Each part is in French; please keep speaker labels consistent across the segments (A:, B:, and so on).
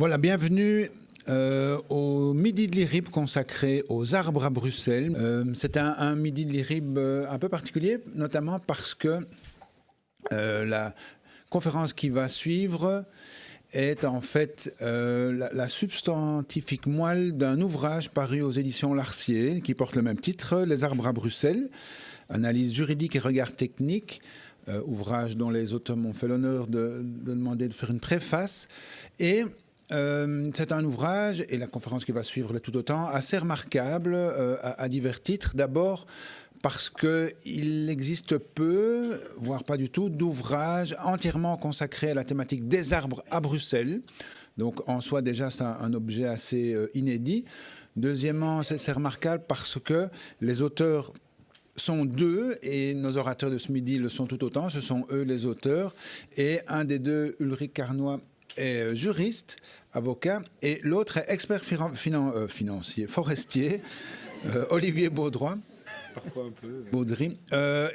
A: Voilà, bienvenue au Midi de l'IRIB consacré aux arbres à Bruxelles. C'est un Midi de l'IRIB un peu particulier, notamment parce que la conférence qui va suivre est en fait la substantifique moelle d'un ouvrage paru aux éditions Larcier qui porte le même titre, Les arbres à Bruxelles, analyse juridique et regard technique, ouvrage dont les auteurs m'ont fait l'honneur de demander de faire une préface. Et c'est un ouvrage, et la conférence qui va suivre tout autant, assez remarquable à divers titres. D'abord parce qu'il existe peu, voire pas du tout, d'ouvrages entièrement consacrés à la thématique des arbres à Bruxelles. Donc en soi déjà c'est un objet assez inédit. Deuxièmement, c'est remarquable parce que les auteurs sont deux, et nos orateurs de ce midi le sont tout autant, ce sont eux les auteurs, et un des deux, Ulrich Carnoy, est juriste, avocat, et l'autre est expert financier, forestier, Olivier Baudroy.
B: Parfois un peu.
A: Baudry.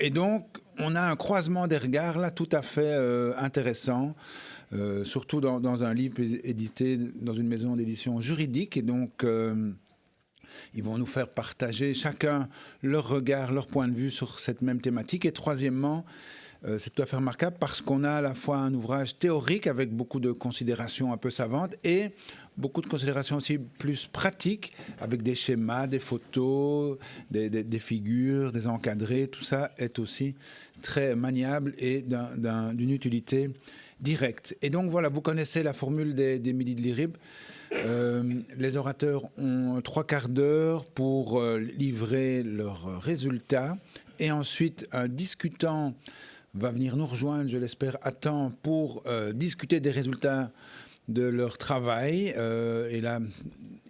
A: Et donc, on a un croisement des regards là tout à fait intéressant, surtout dans un livre édité dans une maison d'édition juridique, et donc ils vont nous faire partager chacun leur regard, leur point de vue sur cette même thématique. Et troisièmement, c'est tout à fait remarquable parce qu'on a à la fois un ouvrage théorique avec beaucoup de considérations un peu savantes et beaucoup de considérations aussi plus pratiques avec des schémas, des photos, des figures, des encadrés. Tout ça est aussi très maniable et d'une utilité directe. Et donc voilà, vous connaissez la formule des Midis de l'IRIB. Les orateurs ont 3/4 d'heure pour livrer leurs résultats, et ensuite un discutant va venir nous rejoindre, je l'espère, à temps pour discuter des résultats de leur travail. Et là,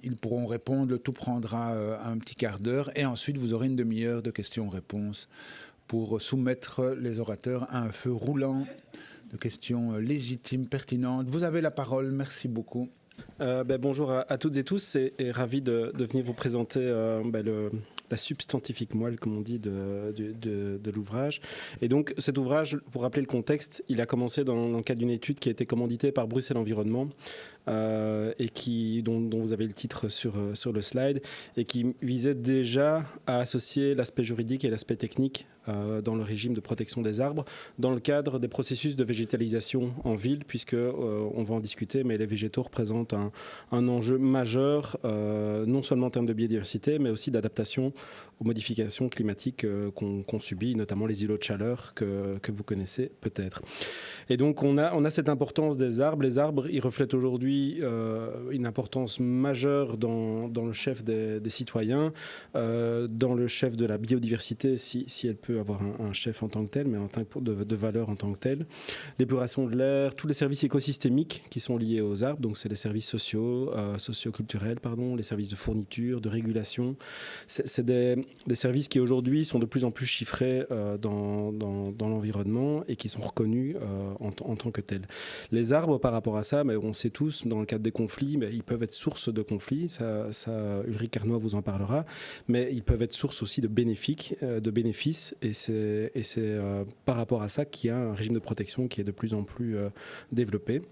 A: ils pourront répondre. Le tout prendra un petit quart d'heure. Et ensuite, vous aurez une demi-heure de questions-réponses pour soumettre les orateurs à un feu roulant de questions légitimes, pertinentes. Vous avez la parole. Merci beaucoup.
B: Bonjour à toutes et tous, et ravi de venir vous présenter la substantifique moelle, comme on dit, de l'ouvrage. Et donc cet ouvrage, pour rappeler le contexte, il a commencé dans le cadre d'une étude qui a été commanditée par Bruxelles Environnement, et dont vous avez le titre sur le slide, et qui visait déjà à associer l'aspect juridique et l'aspect technique dans le régime de protection des arbres, dans le cadre des processus de végétalisation en ville, puisque on va en discuter, mais les végétaux représentent un enjeu majeur, non seulement en termes de biodiversité, mais aussi d'adaptation aux modifications climatiques qu'on subit, notamment les îlots de chaleur que vous connaissez peut-être. Et donc on a cette importance des arbres. Les arbres, ils reflètent aujourd'hui une importance majeure dans le chef des citoyens, dans le chef de la biodiversité, si elle peut avoir un chef en tant que tel, mais en tant que de valeur en tant que tel. L'épuration de l'air, tous les services écosystémiques qui sont liés aux arbres, donc c'est les services socioculturels, les services de fourniture, de régulation. C'est des services qui aujourd'hui sont de plus en plus chiffrés dans l'environnement et qui sont reconnus en tant que tels. Les arbres, par rapport à ça, mais on sait tous, dans le cadre des conflits, mais ils peuvent être source de conflits, ça Ulrich Carnoy vous en parlera, mais ils peuvent être source aussi de bénéfices, et c'est par rapport à ça qu'il y a un régime de protection qui est de plus en plus développé.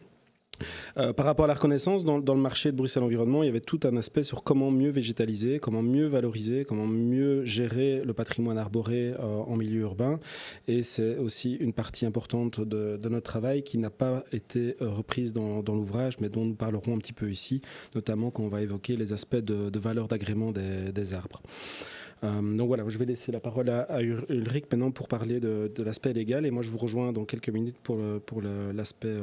B: Par rapport à la reconnaissance, dans le marché de Bruxelles Environnement, il y avait tout un aspect sur comment mieux végétaliser, comment mieux valoriser, comment mieux gérer le patrimoine arboré en milieu urbain. Et c'est aussi une partie importante de notre travail qui n'a pas été reprise dans l'ouvrage, mais dont nous parlerons un petit peu ici, notamment quand on va évoquer les aspects de valeur d'agrément des arbres. Donc voilà, je vais laisser la parole à Ulrich maintenant pour parler de l'aspect légal, et moi je vous rejoins dans quelques minutes pour l'aspect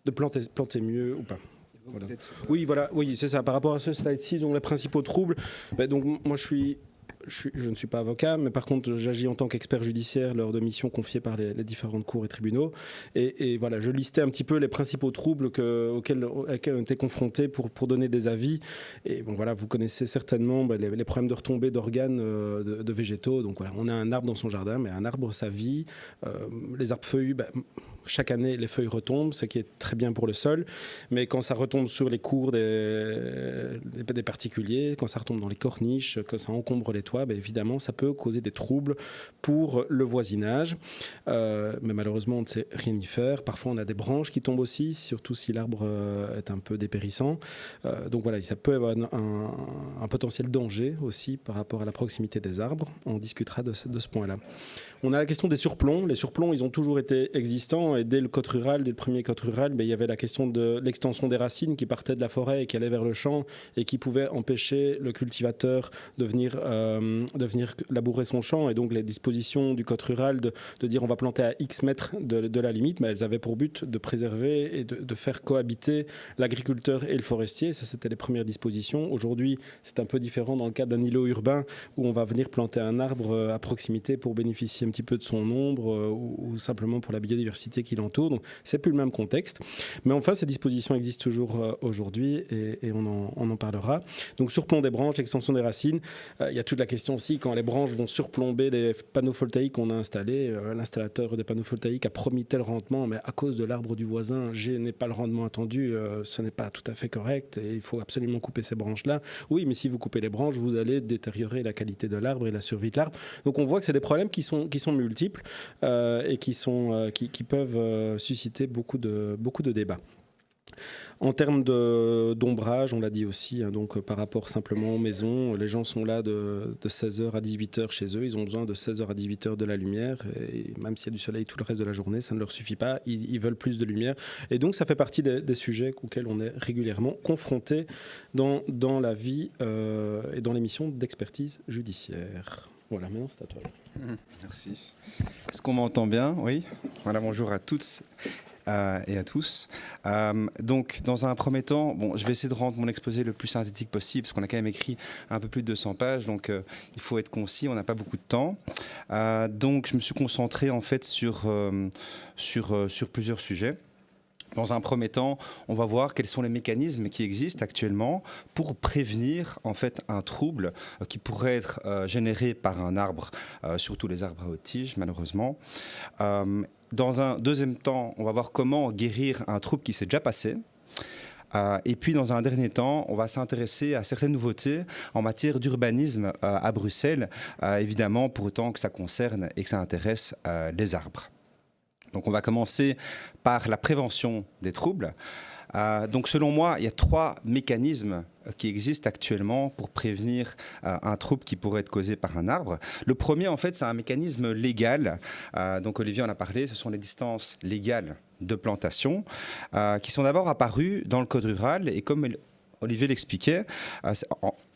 B: de planter mieux ou pas. Voilà. Oui, c'est ça. Par rapport à ce slide-ci, donc les principaux troubles. Donc moi je ne suis pas avocat, mais par contre j'agis en tant qu'expert judiciaire lors de missions confiées par les différentes cours et tribunaux. Et voilà, je listais un petit peu les principaux troubles auxquels on était confrontés pour donner des avis. Et bon voilà, vous connaissez certainement les problèmes de retombées d'organes de végétaux. Donc voilà, on a un arbre dans son jardin, mais un arbre, ça vit. Les arbres feuillus, chaque année, les feuilles retombent, ce qui est très bien pour le sol. Mais quand ça retombe sur les cours des particuliers, quand ça retombe dans les corniches, quand ça encombre les toits, évidemment, ça peut causer des troubles pour le voisinage. Mais malheureusement, on ne sait rien y faire. Parfois, on a des branches qui tombent aussi, surtout si l'arbre est un peu dépérissant. Donc voilà, ça peut avoir un potentiel danger aussi par rapport à la proximité des arbres. On discutera de ce point-là. On a la question des surplombs. Les surplombs, ils ont toujours été existants et dès le code rural, dès le premier code rural, il y avait la question de l'extension des racines qui partaient de la forêt et qui allaient vers le champ et qui pouvaient empêcher le cultivateur de venir labourer son champ. Et donc les dispositions du code rural de dire on va planter à X mètres de la limite, mais elles avaient pour but de préserver et de faire cohabiter l'agriculteur et le forestier. Ça, c'était les premières dispositions. Aujourd'hui, c'est un peu différent dans le cadre d'un îlot urbain où on va venir planter un arbre à proximité pour bénéficier un petit peu de son ombre ou simplement pour la biodiversité qui l'entoure. Donc, c'est plus le même contexte. Mais enfin, ces dispositions existent toujours aujourd'hui et on en parlera. Donc, surplomb des branches, extension des racines. Il y a toute la question aussi, quand les branches vont surplomber des panneaux photovoltaïques qu'on a installés, l'installateur des panneaux photovoltaïques a promis tel rendement, mais à cause de l'arbre du voisin, je n'ai pas le rendement attendu, ce n'est pas tout à fait correct et il faut absolument couper ces branches-là. Oui, mais si vous coupez les branches, vous allez détériorer la qualité de l'arbre et la survie de l'arbre. Donc on voit que c'est des problèmes qui sont multiples et qui peuvent susciter beaucoup de débats. En termes d'ombrage, on l'a dit aussi, donc par rapport simplement aux maisons, les gens sont là de 16h à 18h chez eux, ils ont besoin de 16h à 18h de la lumière, et même s'il y a du soleil tout le reste de la journée, ça ne leur suffit pas, ils veulent plus de lumière. Et donc ça fait partie des sujets auxquels on est régulièrement confronté dans la vie et dans les missions d'expertise judiciaire. Voilà, maintenant c'est à toi.
C: Merci. Est-ce qu'on m'entend bien? Oui. Voilà, bonjour à toutes et à tous. Donc, dans un premier temps, je vais essayer de rendre mon exposé le plus synthétique possible, parce qu'on a quand même écrit un peu plus de 200 pages, donc il faut être concis, on n'a pas beaucoup de temps. Donc, je me suis concentré en fait sur plusieurs sujets. Dans un premier temps, on va voir quels sont les mécanismes qui existent actuellement pour prévenir en fait un trouble qui pourrait être généré par un arbre, surtout les arbres à haute tige, malheureusement. Dans un deuxième temps, on va voir comment guérir un trouble qui s'est déjà passé. Et puis, dans un dernier temps, on va s'intéresser à certaines nouveautés en matière d'urbanisme à Bruxelles, évidemment, pour autant que ça concerne et que ça intéresse les arbres. Donc, on va commencer par la prévention des troubles. Donc, selon moi, il y a 3 mécanismes qui existent actuellement pour prévenir un trouble qui pourrait être causé par un arbre. Le premier, en fait, c'est un mécanisme légal. Donc, Olivier en a parlé, ce sont les distances légales de plantation qui sont d'abord apparues dans le Code rural. Et comme Olivier l'expliquait,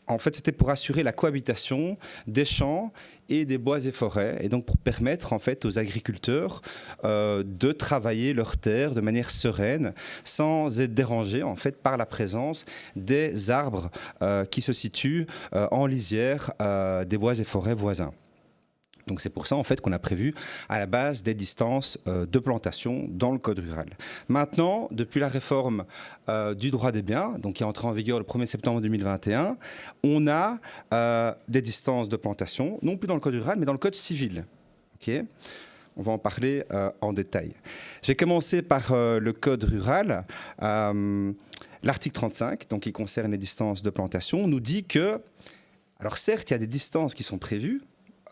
C: en fait, c'était pour assurer la cohabitation des champs et des bois et forêts, et donc pour permettre en fait aux agriculteurs de travailler leurs terres de manière sereine, sans être dérangés en fait par la présence des arbres qui se situent en lisière des bois et forêts voisins. Donc c'est pour ça en fait qu'on a prévu à la base des distances de plantation dans le Code rural. Maintenant, depuis la réforme du droit des biens, donc qui est entrée en vigueur le 1er septembre 2021, on a des distances de plantation, non plus dans le Code rural, mais dans le Code civil. Okay, on va en parler en détail. Je vais commencer par le Code rural. L'article 35, donc qui concerne les distances de plantation, nous dit que, alors certes, il y a des distances qui sont prévues,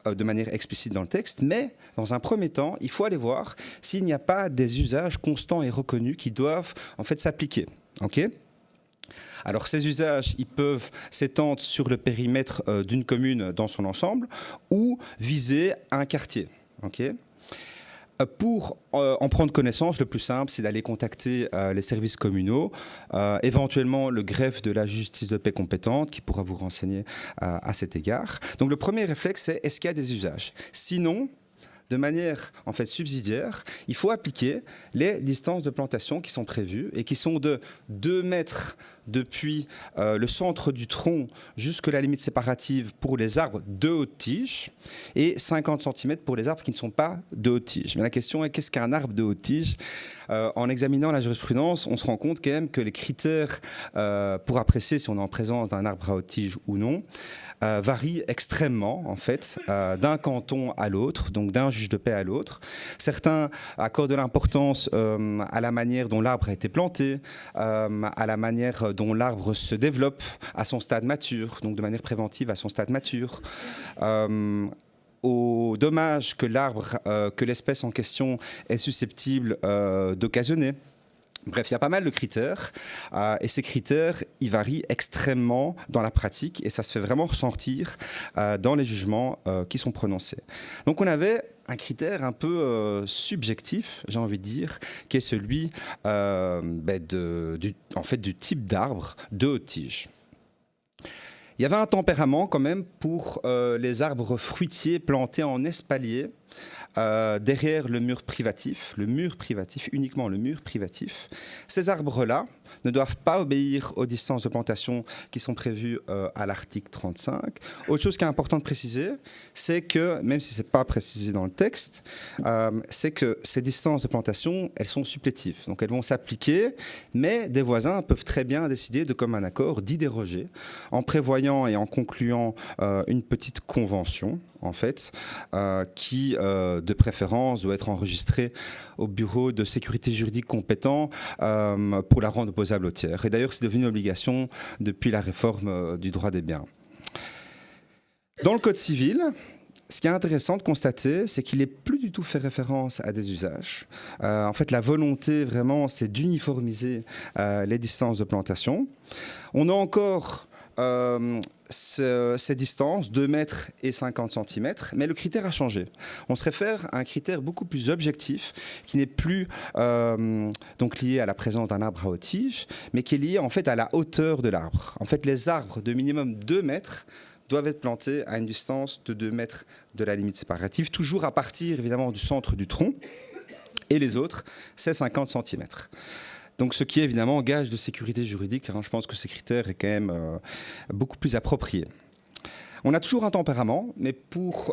C: de manière explicite dans le texte, mais dans un premier temps, il faut aller voir s'il n'y a pas des usages constants et reconnus qui doivent en fait s'appliquer. Okay ? Alors ces usages, ils peuvent s'étendre sur le périmètre d'une commune dans son ensemble ou viser un quartier. Okay ? Pour en prendre connaissance, le plus simple, c'est d'aller contacter les services communaux, éventuellement le greffe de la justice de paix compétente qui pourra vous renseigner à cet égard. Donc le premier réflexe, c'est est-ce qu'il y a des usages? Sinon, de manière en fait subsidiaire, il faut appliquer les distances de plantation qui sont prévues et qui sont de 2 mètres depuis le centre du tronc jusqu'à la limite séparative pour les arbres de haute tige et 50 cm pour les arbres qui ne sont pas de haute tige. Mais la question est, qu'est-ce qu'un arbre de haute tige? en examinant la jurisprudence, on se rend compte quand même que les critères pour apprécier si on est en présence d'un arbre à haute tige ou non varient extrêmement, en fait, d'un canton à l'autre, donc d'un juge de paix à l'autre. Certains accordent de l'importance à la manière dont l'arbre a été planté, à la manière dont l'arbre se développe à son stade mature, donc de manière préventive à son stade mature, aux dommages que l'arbre, que l'espèce en question est susceptible d'occasionner. Bref, il y a pas mal de critères et ces critères, ils varient extrêmement dans la pratique et ça se fait vraiment ressentir dans les jugements qui sont prononcés. Donc on avait un critère un peu subjectif, j'ai envie de dire, qui est celui du type d'arbre de haute tige. Il y avait un tempérament quand même pour les arbres fruitiers plantés en espalier derrière le mur privatif, uniquement le mur privatif. Ces arbres-là ne doivent pas obéir aux distances de plantation qui sont prévues à l'article 35. Autre chose qui est important de préciser, c'est que, même si ce n'est pas précisé dans le texte, c'est que ces distances de plantation, elles sont supplétives. Donc elles vont s'appliquer, mais des voisins peuvent très bien décider de commun accord d'y déroger, en prévoyant et en concluant une petite convention, en fait, qui, de préférence, doit être enregistrée au bureau de sécurité juridique compétent pour la rendre opposable au tiers. Et d'ailleurs, c'est devenu une obligation depuis la réforme du droit des biens. Dans le Code civil, ce qui est intéressant de constater, c'est qu'il n'est plus du tout fait référence à des usages. En fait, la volonté, vraiment, c'est d'uniformiser les distances de plantation. On a encore ces distances, 2 mètres et 50 cm, mais le critère a changé. On se réfère à un critère beaucoup plus objectif, qui n'est plus donc lié à la présence d'un arbre à haute tige, mais qui est lié en fait à la hauteur de l'arbre. En fait, les arbres de minimum 2 mètres doivent être plantés à une distance de 2 mètres de la limite séparative, toujours à partir évidemment du centre du tronc, et les autres, c'est 50 cm. Donc, ce qui est évidemment gage de sécurité juridique, je pense que ces critères est quand même beaucoup plus approprié. On a toujours un tempérament, mais pour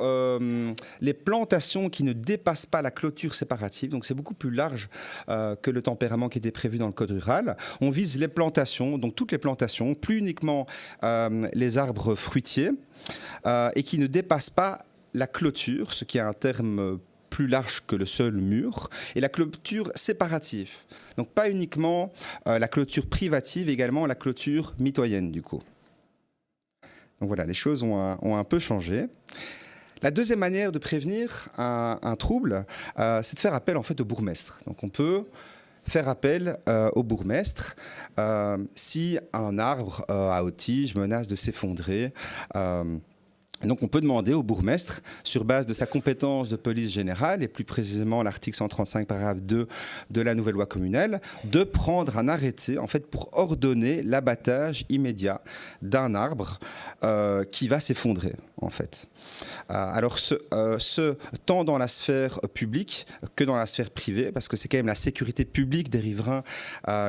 C: les plantations qui ne dépassent pas la clôture séparative, donc c'est beaucoup plus large que le tempérament qui était prévu dans le code rural. On vise les plantations, donc toutes les plantations, plus uniquement les arbres fruitiers, et qui ne dépassent pas la clôture, ce qui est un terme plus large que le seul mur, et la clôture séparative. Donc pas uniquement la clôture privative, également la clôture mitoyenne du coup. Donc voilà, les choses ont un peu changé. La deuxième manière de prévenir un trouble, c'est de faire appel en fait au bourgmestre. Donc on peut faire appel au bourgmestre si un arbre à haute tige menace de s'effondrer. Donc on peut demander au bourgmestre, sur base de sa compétence de police générale, et plus précisément l'article 135, paragraphe 2 de la nouvelle loi communale, de prendre un arrêté en fait, pour ordonner l'abattage immédiat d'un arbre qui va s'effondrer. En fait. Alors, tant dans la sphère publique que dans la sphère privée, parce que c'est quand même la sécurité publique des riverains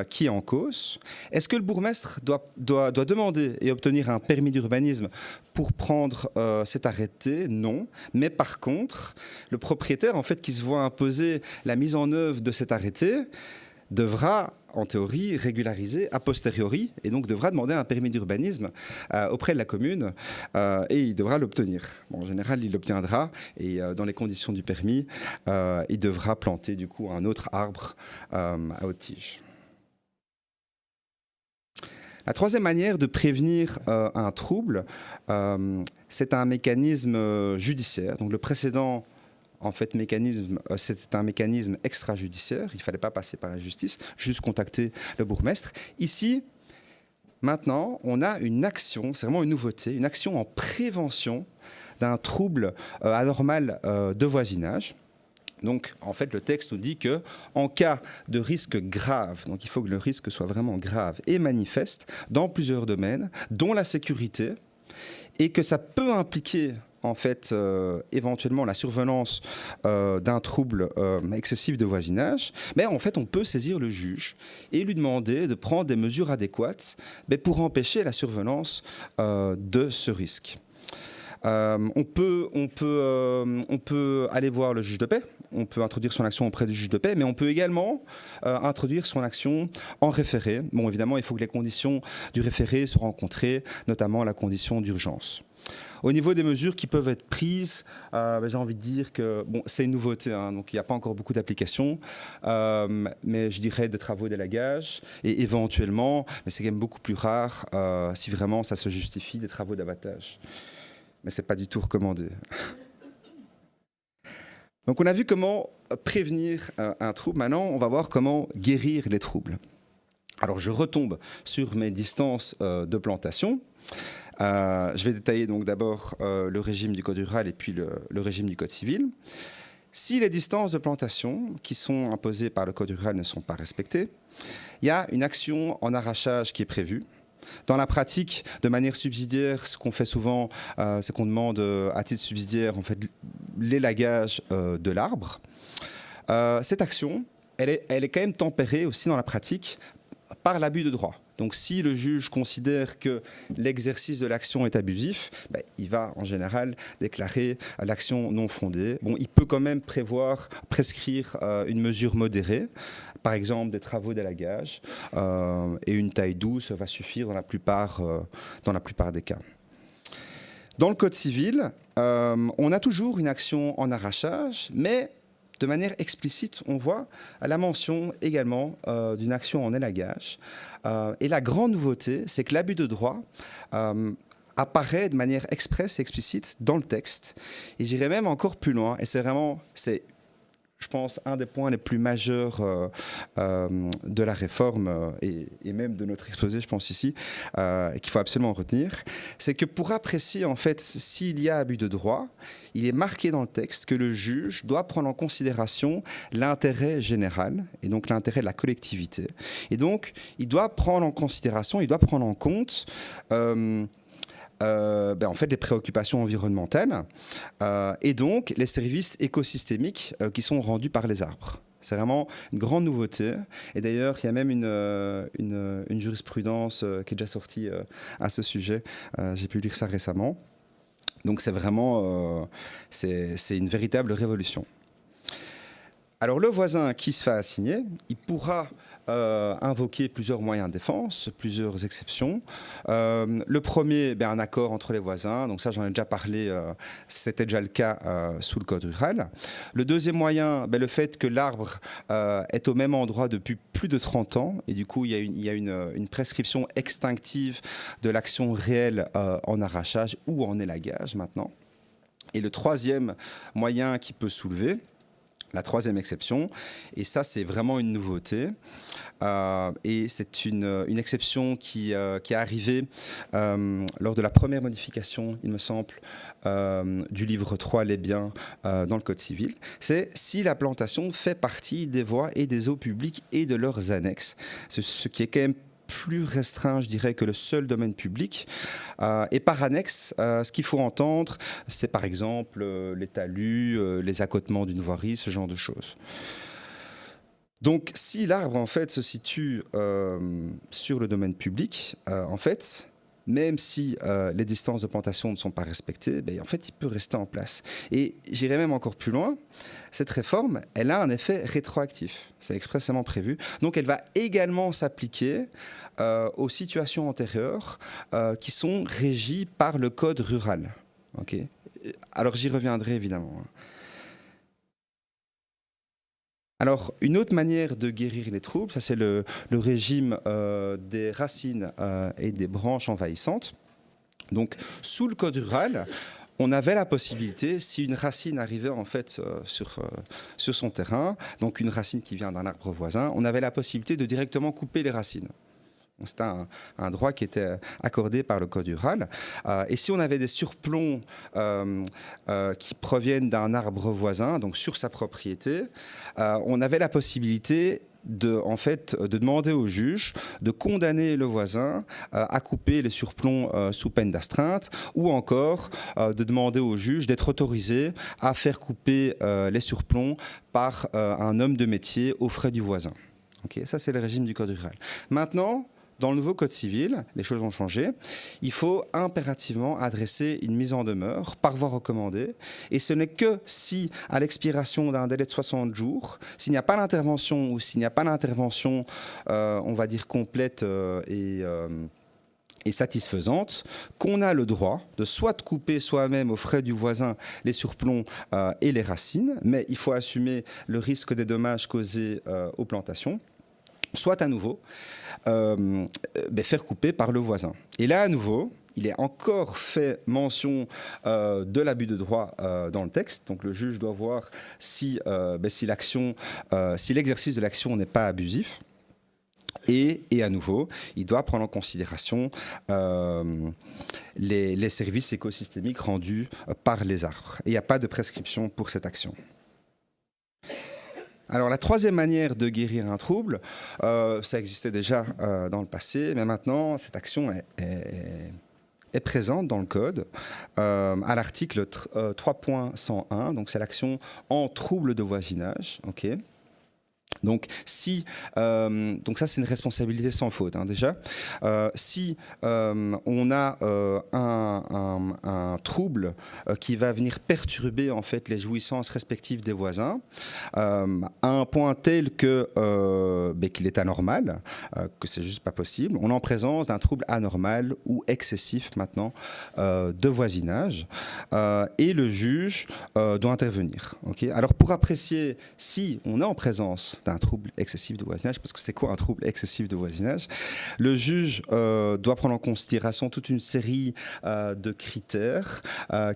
C: qui est en cause. Est-ce que le bourgmestre doit demander et obtenir un permis d'urbanisme pour prendre cet arrêté? Non. Mais par contre, le propriétaire, en fait, qui se voit imposer la mise en œuvre de cet arrêté, devra, en théorie, régulariser a posteriori et donc devra demander un permis d'urbanisme auprès de la commune et il devra l'obtenir. Bon, en général, il l'obtiendra et dans les conditions du permis, il devra planter du coup un autre arbre à haute tige. La troisième manière de prévenir un trouble, c'est un mécanisme judiciaire. Donc le précédent en fait, c'était un mécanisme extrajudiciaire. Il ne fallait pas passer par la justice, juste contacter le bourgmestre. Ici, maintenant, on a une action, c'est vraiment une nouveauté, une action en prévention d'un trouble anormal de voisinage. Donc, en fait, le texte nous dit qu'en cas de risque grave, donc il faut que le risque soit vraiment grave et manifeste dans plusieurs domaines, dont la sécurité, et que ça peut impliquer en fait, éventuellement la survenance d'un trouble excessif de voisinage, mais en fait, on peut saisir le juge et lui demander de prendre des mesures adéquates pour empêcher la survenance de ce risque. On peut aller voir le juge de paix, on peut introduire son action auprès du juge de paix, mais on peut également introduire son action en référé. Bon, évidemment, il faut que les conditions du référé soient rencontrées, notamment la condition d'urgence. Au niveau des mesures qui peuvent être prises, j'ai envie de dire que bon, c'est une nouveauté, hein, donc il n'y a pas encore beaucoup d'applications, mais je dirais des travaux d'élagage et éventuellement, mais c'est quand même beaucoup plus rare, si vraiment ça se justifie, des travaux d'abattage. Mais ce n'est pas du tout recommandé. Donc on a vu comment prévenir un trouble. Maintenant, on va voir comment guérir les troubles. Alors je retombe sur mes distances de plantation. Je vais détailler donc d'abord le régime du Code rural et puis le régime du Code civil. Si les distances de plantation qui sont imposées par le Code rural ne sont pas respectées, il y a une action en arrachage qui est prévue. Dans la pratique, de manière subsidiaire, ce qu'on fait souvent, c'est qu'on demande à titre subsidiaire en fait, l'élagage de l'arbre. Cette action, elle est quand même tempérée aussi dans la pratique par l'abus de droit. Donc si le juge considère que l'exercice de l'action est abusif, il va en général déclarer l'action non fondée. Bon, il peut quand même prescrire une mesure modérée, par exemple des travaux d'élagage, et une taille douce va suffire dans la plupart des cas. Dans le Code civil, on a toujours une action en arrachage, mais de manière explicite, on voit la mention également d'une action en élagage. Et la grande nouveauté, c'est que l'abus de droit apparaît de manière expresse et explicite dans le texte. Et j'irai même encore plus loin, et c'est je pense, un des points les plus majeurs de la réforme et même de notre exposé, je pense ici, qu'il faut absolument retenir, c'est que pour apprécier en fait s'il y a abus de droit, il est marqué dans le texte que le juge doit prendre en considération l'intérêt général et donc l'intérêt de la collectivité. Et donc, il doit prendre en considération, il doit prendre en compte en fait, les préoccupations environnementales et donc les services écosystémiques qui sont rendus par les arbres. C'est vraiment une grande nouveauté. Et d'ailleurs, il y a même une jurisprudence qui est déjà sortie à ce sujet. J'ai pu lire ça récemment. Donc c'est vraiment c'est une véritable révolution. Alors le voisin qui se fait assigner, il pourra invoquer plusieurs moyens de défense, plusieurs exceptions. Le premier, un accord entre les voisins. Donc ça, j'en ai déjà parlé, c'était déjà le cas sous le Code rural. Le deuxième moyen, le fait que l'arbre est au même endroit depuis plus de 30 ans. Et du coup, il y a une prescription extinctive de l'action réelle en arrachage ou en élagage maintenant. Et le troisième moyen qui peut soulever, la troisième exception, et ça c'est vraiment une nouveauté, et c'est une exception qui est arrivée lors de la première modification, il me semble, du livre 3, les biens, dans le Code civil, c'est si la plantation fait partie des voies et des eaux publiques et de leurs annexes, ce qui est quand même plus restreint, je dirais, que le seul domaine public. Et par annexe, ce qu'il faut entendre, c'est par exemple les talus, les accotements d'une voirie, ce genre de choses. Donc, si l'arbre, en fait, se situe sur le domaine public, en fait, même si les distances de plantation ne sont pas respectées, en fait, il peut rester en place. Et j'irai même encore plus loin, cette réforme, elle a un effet rétroactif. C'est expressément prévu. Donc, elle va également s'appliquer aux situations antérieures qui sont régies par le Code rural. Okay. Alors, j'y reviendrai évidemment. Alors, une autre manière de guérir les troubles, ça c'est le régime des racines et des branches envahissantes. Donc, sous le Code rural, on avait la possibilité, si une racine arrivait en fait sur son terrain, donc une racine qui vient d'un arbre voisin, on avait la possibilité de directement couper les racines. C'était un droit qui était accordé par le Code rural. Et si on avait des surplombs qui proviennent d'un arbre voisin, donc sur sa propriété, on avait la possibilité de demander au juge de condamner le voisin à couper les surplombs sous peine d'astreinte, ou encore de demander au juge d'être autorisé à faire couper les surplombs par un homme de métier aux frais du voisin. Okay, ça, c'est le régime du Code rural. Maintenant, dans le nouveau Code civil, les choses ont changé. Il faut impérativement adresser une mise en demeure par voie recommandée. Et ce n'est que si, à l'expiration d'un délai de 60 jours, s'il n'y a pas d'intervention ou s'il n'y a pas d'intervention, on va dire complète et satisfaisante, qu'on a le droit de soit couper soi-même aux frais du voisin les surplombs et les racines, mais il faut assumer le risque des dommages causés aux plantations, soit à nouveau faire couper par le voisin. Et là, à nouveau, il est encore fait mention de l'abus de droit dans le texte. Donc le juge doit voir si l'exercice de l'action n'est pas abusif. Et à nouveau, il doit prendre en considération les services écosystémiques rendus par les arbres. Et il n'y a pas de prescription pour cette action. Alors la troisième manière de guérir un trouble, ça existait déjà dans le passé, mais maintenant cette action est présente dans le code à l'article 3.101, donc c'est l'action en trouble de voisinage. Okay. Donc, donc ça, c'est une responsabilité sans faute, hein, déjà. Si on a un trouble qui va venir perturber en fait les jouissances respectives des voisins, à un point tel que qu'il est anormal, que c'est juste pas possible, on est en présence d'un trouble anormal ou excessif maintenant de voisinage, et le juge doit intervenir. Okay. Alors, pour apprécier si on est en présence d'un trouble excessif de voisinage, parce que c'est quoi un trouble excessif de voisinage? Le juge doit prendre en considération toute une série de critères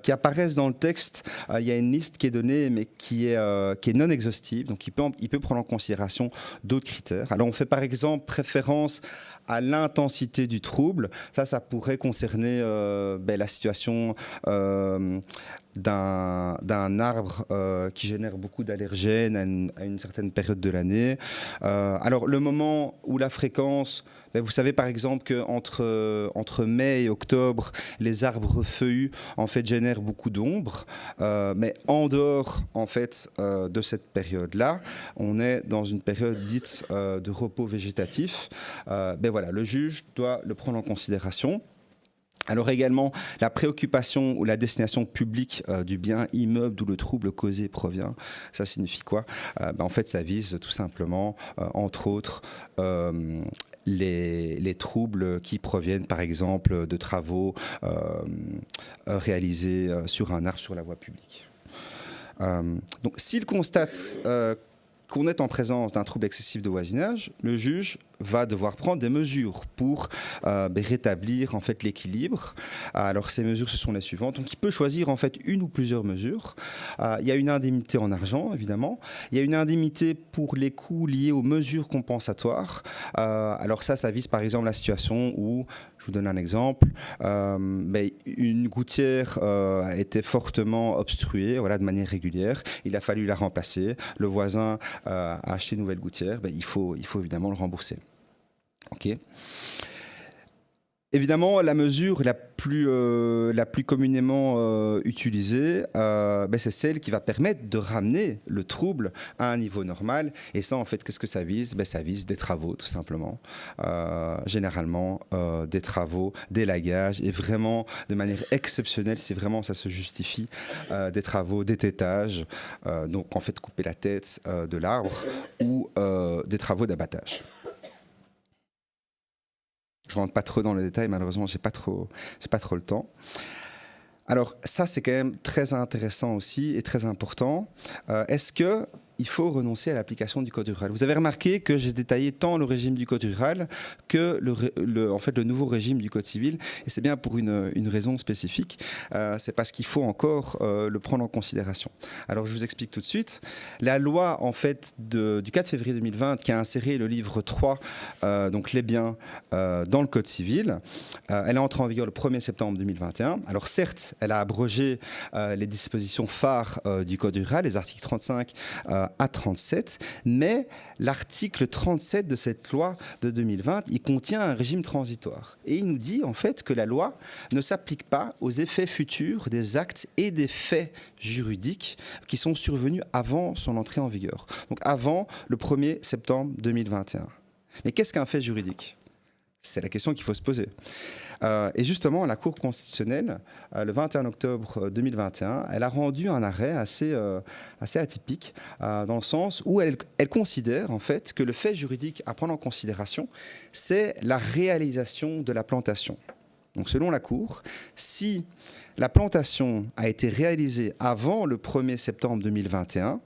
C: qui apparaissent dans le texte. Il y a une liste qui est donnée, mais qui est non exhaustive, donc il peut prendre en considération d'autres critères. Alors on fait par exemple préférence à l'intensité du trouble. Ça pourrait concerner la situation d'un arbre qui génère beaucoup d'allergènes à une certaine période de l'année. Alors le moment où la fréquence, vous savez par exemple qu'entre mai et octobre, les arbres feuillus en fait génèrent beaucoup d'ombre, mais en dehors en fait de cette période-là, on est dans une période dite de repos végétatif. Voilà, le juge doit le prendre en considération. Alors également, la préoccupation ou la destination publique du bien immeuble d'où le trouble causé provient. Ça signifie quoi? En fait, ça vise tout simplement, entre autres, les troubles qui proviennent, par exemple, de travaux réalisés sur un arbre sur la voie publique. Donc, s'il constate qu'on est en présence d'un trouble excessif de voisinage, le juge va devoir prendre des mesures pour rétablir en fait l'équilibre. Alors ces mesures, ce sont les suivantes. Donc il peut choisir en fait une ou plusieurs mesures. Il y a une indemnité en argent, évidemment. Il y a une indemnité pour les coûts liés aux mesures compensatoires. Alors ça vise par exemple la situation où, je vous donne un exemple, une gouttière a été fortement obstruée, voilà, de manière régulière. Il a fallu la remplacer. Le voisin a acheté une nouvelle gouttière. Il faut évidemment le rembourser. Okay. Évidemment, la mesure la plus communément utilisée, c'est celle qui va permettre de ramener le trouble à un niveau normal. Et ça, en fait, qu'est-ce que ça vise? Ça vise des travaux, tout simplement. Généralement, des travaux, d'élagage, et vraiment, de manière exceptionnelle, si vraiment ça se justifie, des travaux d'étêtage, donc en fait couper la tête de l'arbre, ou des travaux d'abattage. Je ne rentre pas trop dans les détails, malheureusement, j'ai pas trop le temps. Alors ça, c'est quand même très intéressant aussi et très important. Est-ce qu'il faut renoncer à l'application du Code rural? Vous avez remarqué que j'ai détaillé tant le régime du Code rural que le nouveau régime du Code civil. Et c'est bien pour une raison spécifique. C'est parce qu'il faut encore le prendre en considération. Alors je vous explique tout de suite. La loi en fait, du 4 février 2020 qui a inséré le livre 3, donc les biens, dans le Code civil, elle est entrée en vigueur le 1er septembre 2021. Alors certes, elle a abrogé les dispositions phares du Code rural, les articles 35 à 37, mais l'article 37 de cette loi de 2020, il contient un régime transitoire. Et il nous dit en fait que la loi ne s'applique pas aux effets futurs des actes et des faits juridiques qui sont survenus avant son entrée en vigueur. Donc avant le 1er septembre 2021. Mais qu'est-ce qu'un fait juridique ? C'est la question qu'il faut se poser. Et justement, la Cour constitutionnelle, le 21 octobre 2021, elle a rendu un arrêt assez atypique, dans le sens où elle considère en fait que le fait juridique à prendre en considération, c'est la réalisation de la plantation. Donc selon la Cour, si la plantation a été réalisée avant le 1er septembre 2021,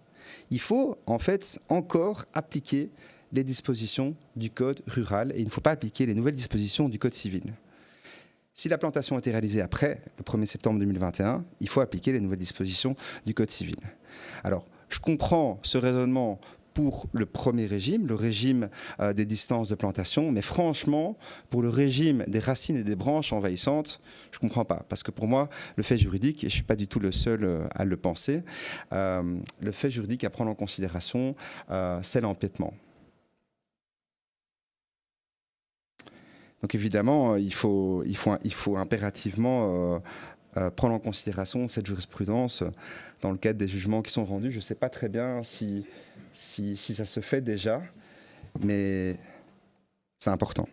C: il faut en fait encore appliquer les dispositions du Code rural et il ne faut pas appliquer les nouvelles dispositions du Code civil. Si la plantation a été réalisée après le 1er septembre 2021, il faut appliquer les nouvelles dispositions du Code civil. Alors, je comprends ce raisonnement pour le premier régime, le régime des distances de plantation, mais franchement, pour le régime des racines et des branches envahissantes, je ne comprends pas. Parce que pour moi, le fait juridique, et je ne suis pas du tout le seul à le penser, le fait juridique à prendre en considération, c'est l'empiètement. Donc évidemment, il faut impérativement prendre en considération cette jurisprudence dans le cadre des jugements qui sont rendus. Je ne sais pas très bien si ça se fait déjà, mais c'est important.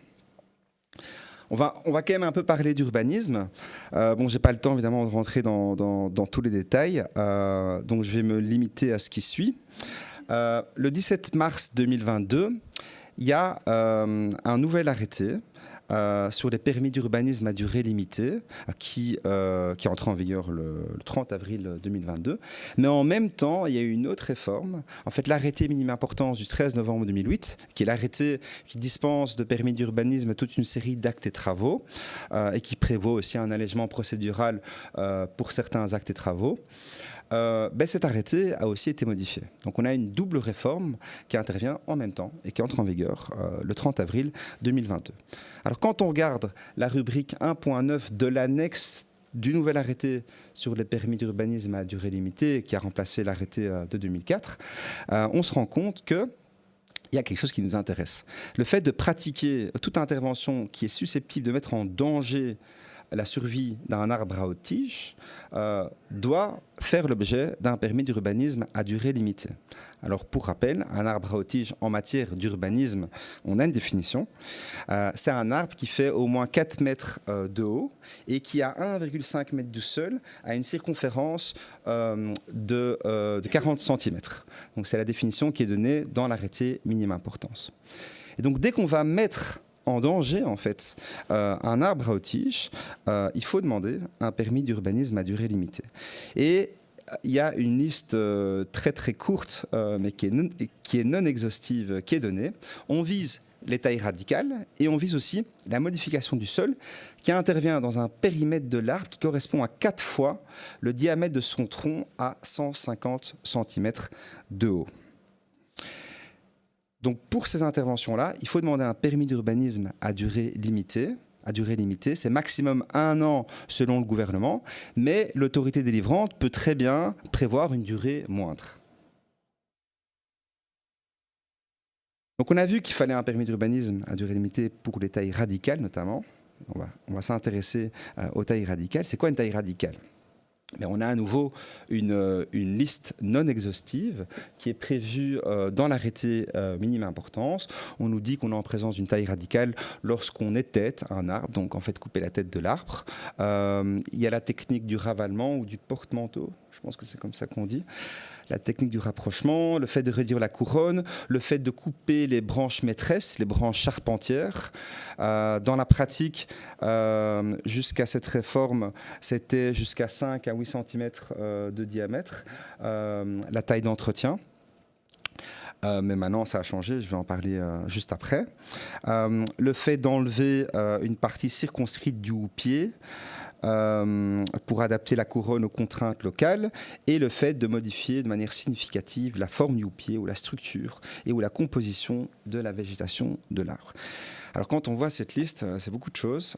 C: On va quand même un peu parler d'urbanisme. Bon, j'ai pas le temps évidemment de rentrer dans tous les détails, donc je vais me limiter à ce qui suit. Le 17 mars 2022, il y a un nouvel arrêté sur les permis d'urbanisme à durée limitée qui est entré en vigueur le 30 avril 2022. Mais en même temps, il y a eu une autre réforme. En fait, l'arrêté minime importance du 13 novembre 2008, qui est l'arrêté qui dispense de permis d'urbanisme toute une série d'actes et travaux et qui prévoit aussi un allègement procédural pour certains actes et travaux. Cet arrêté a aussi été modifié. Donc on a une double réforme qui intervient en même temps et qui entre en vigueur le 30 avril 2022. Alors quand on regarde la rubrique 1.9 de l'annexe du nouvel arrêté sur les permis d'urbanisme à durée limitée qui a remplacé l'arrêté de 2004, on se rend compte que il y a quelque chose qui nous intéresse. Le fait de pratiquer toute intervention qui est susceptible de mettre en danger la survie d'un arbre à haute tige doit faire l'objet d'un permis d'urbanisme à durée limitée. Alors pour rappel, un arbre à haute tige en matière d'urbanisme, on a une définition. C'est un arbre qui fait au moins 4 mètres de haut et qui a 1,5 mètre du sol à une circonférence de 40 cm. Donc c'est la définition qui est donnée dans l'arrêté minime importance. Et donc dès qu'on va mettre en danger, en fait, un arbre à haute tige, il faut demander un permis d'urbanisme à durée limitée. Et il y a une liste très très courte, mais qui est non exhaustive, qui est donnée. On vise les tailles radicales et on vise aussi la modification du sol qui intervient dans un périmètre de l'arbre qui correspond à 4 fois le diamètre de son tronc à 150 cm de haut. Donc pour ces interventions-là, il faut demander un permis d'urbanisme à durée limitée. C'est maximum 1 an selon le gouvernement, mais l'autorité délivrante peut très bien prévoir une durée moindre. Donc on a vu qu'il fallait un permis d'urbanisme à durée limitée pour les tailles radicales notamment. On va s'intéresser aux tailles radicales. C'est quoi une taille radicale ? Mais on a à nouveau une liste non exhaustive qui est prévue dans l'arrêté minime importance. On nous dit qu'on est en présence d'une taille radicale lorsqu'on étête un arbre, donc en fait couper la tête de l'arbre. Il y a la technique du ravalement ou du porte-manteau, je pense que c'est comme ça qu'on dit. La technique du rapprochement, le fait de réduire la couronne, le fait de couper les branches maîtresses, les branches charpentières. Dans la pratique, jusqu'à cette réforme, c'était jusqu'à 5 à 8 cm de diamètre, la taille d'entretien. Mais maintenant, ça a changé, je vais en parler juste après. Le fait d'enlever une partie circonscrite du houppier, pour adapter la couronne aux contraintes locales, et le fait de modifier de manière significative la forme du houppier ou la structure et ou la composition de la végétation de l'arbre. Alors quand on voit cette liste, c'est beaucoup de choses,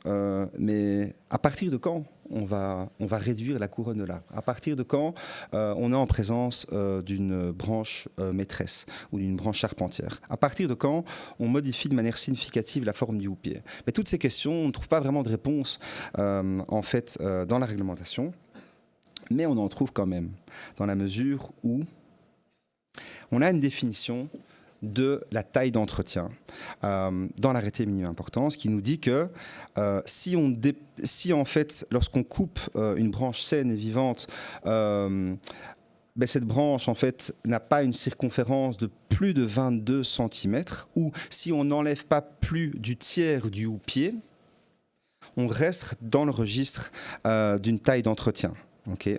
C: mais à partir de quand on va réduire la couronne de l'arbre? À partir de quand on est en présence d'une branche maîtresse ou d'une branche charpentière? À partir de quand on modifie de manière significative la forme du houppier? Mais toutes ces questions, on ne trouve pas vraiment de réponse en fait dans la réglementation, mais on en trouve quand même, dans la mesure où on a une définition de la taille d'entretien dans l'arrêté minime importance, qui nous dit que si en fait, lorsqu'on coupe une branche saine et vivante, cette branche en fait n'a pas une circonférence de plus de 22 cm, ou si on n'enlève pas plus du tiers du houppier, on reste dans le registre d'une taille d'entretien. Okay.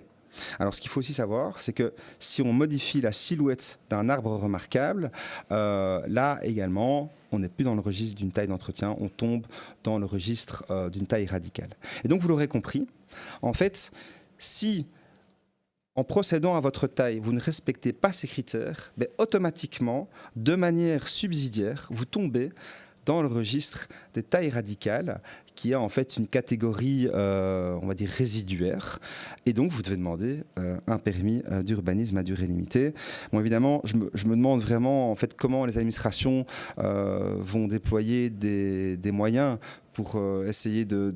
C: Alors, ce qu'il faut aussi savoir, c'est que si on modifie la silhouette d'un arbre remarquable, là également, on n'est plus dans le registre d'une taille d'entretien, on tombe dans le registre d'une taille radicale. Et donc, vous l'aurez compris, en fait, si en procédant à votre taille, vous ne respectez pas ces critères, automatiquement, de manière subsidiaire, vous tombez dans le registre des tailles radicales, qui a en fait une catégorie, on va dire, résiduaire. Et donc, vous devez demander un permis d'urbanisme à durée limitée. Bon, évidemment, je me demande vraiment en fait, comment les administrations vont déployer des moyens pour essayer de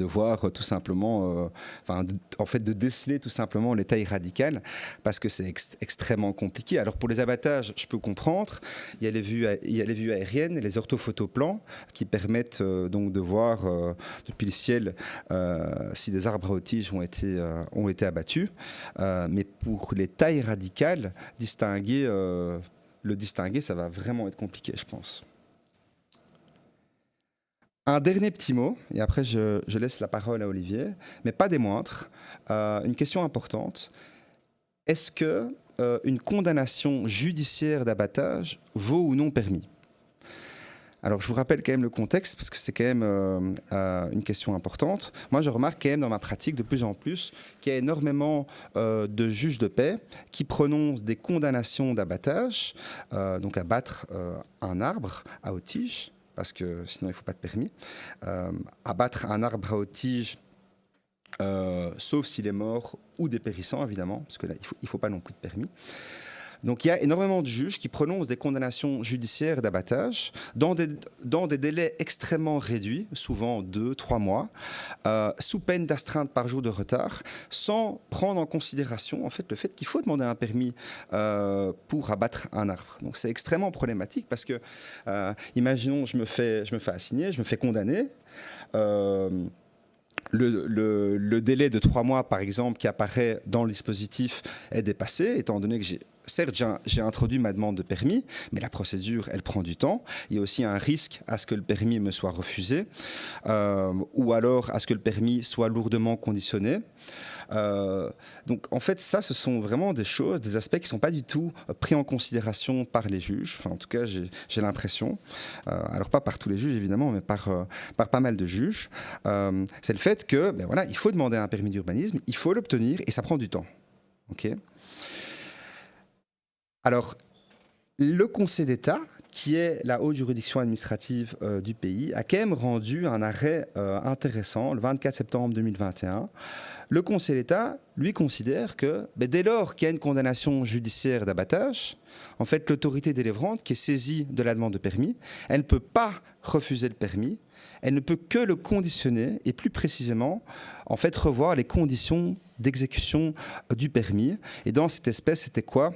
C: voir tout simplement, en fait de déceler tout simplement les tailles radicales, parce que c'est extrêmement compliqué. Alors pour les abattages, je peux comprendre, il y a les vues aériennes et les orthophotoplans qui permettent donc de voir depuis le ciel si des arbres à haute tige ont été abattus. Mais pour les tailles radicales, le distinguer, ça va vraiment être compliqué, je pense. Un dernier petit mot, et après je laisse la parole à Olivier, mais pas des moindres. Une question importante. Est-ce qu'une condamnation judiciaire d'abattage vaut ou non permis ? Alors, je vous rappelle quand même le contexte, parce que c'est quand même une question importante. Moi, je remarque quand même dans ma pratique de plus en plus qu'il y a énormément de juges de paix qui prononcent des condamnations d'abattage, donc abattre un arbre à haute tige, parce que sinon il ne faut pas de permis. Abattre un arbre à haute tige, sauf s'il est mort ou dépérissant, évidemment, parce que là, il ne faut pas non plus de permis. Donc il y a énormément de juges qui prononcent des condamnations judiciaires d'abattage dans des délais extrêmement réduits, souvent 2-3 mois, sous peine d'astreinte par jour de retard, sans prendre en considération en fait, le fait qu'il faut demander un permis pour abattre un arbre. Donc c'est extrêmement problématique parce que, imaginons, je me fais assigner, je me fais condamner. Le délai de 3 mois, par exemple, qui apparaît dans le dispositif est dépassé, étant donné que certes, j'ai introduit ma demande de permis, mais la procédure, elle prend du temps. Il y a aussi un risque à ce que le permis me soit refusé, ou alors à ce que le permis soit lourdement conditionné. Donc, en fait, ça, ce sont vraiment des choses, des aspects qui ne sont pas du tout pris en considération par les juges. Enfin, en tout cas, j'ai l'impression. Alors, pas par tous les juges, évidemment, mais par pas mal de juges. C'est le fait que, voilà, il faut demander un permis d'urbanisme, il faut l'obtenir, et ça prend du temps. OK ? Alors, le Conseil d'État, qui est la haute juridiction administrative du pays, a quand même rendu un arrêt intéressant le 24 septembre 2021. Le Conseil d'État, lui, considère que dès lors qu'il y a une condamnation judiciaire d'abattage, en fait, l'autorité délivrante qui est saisie de la demande de permis, elle ne peut pas refuser le permis, elle ne peut que le conditionner et plus précisément, en fait, revoir les conditions d'exécution du permis. Et dans cette espèce, c'était quoi ?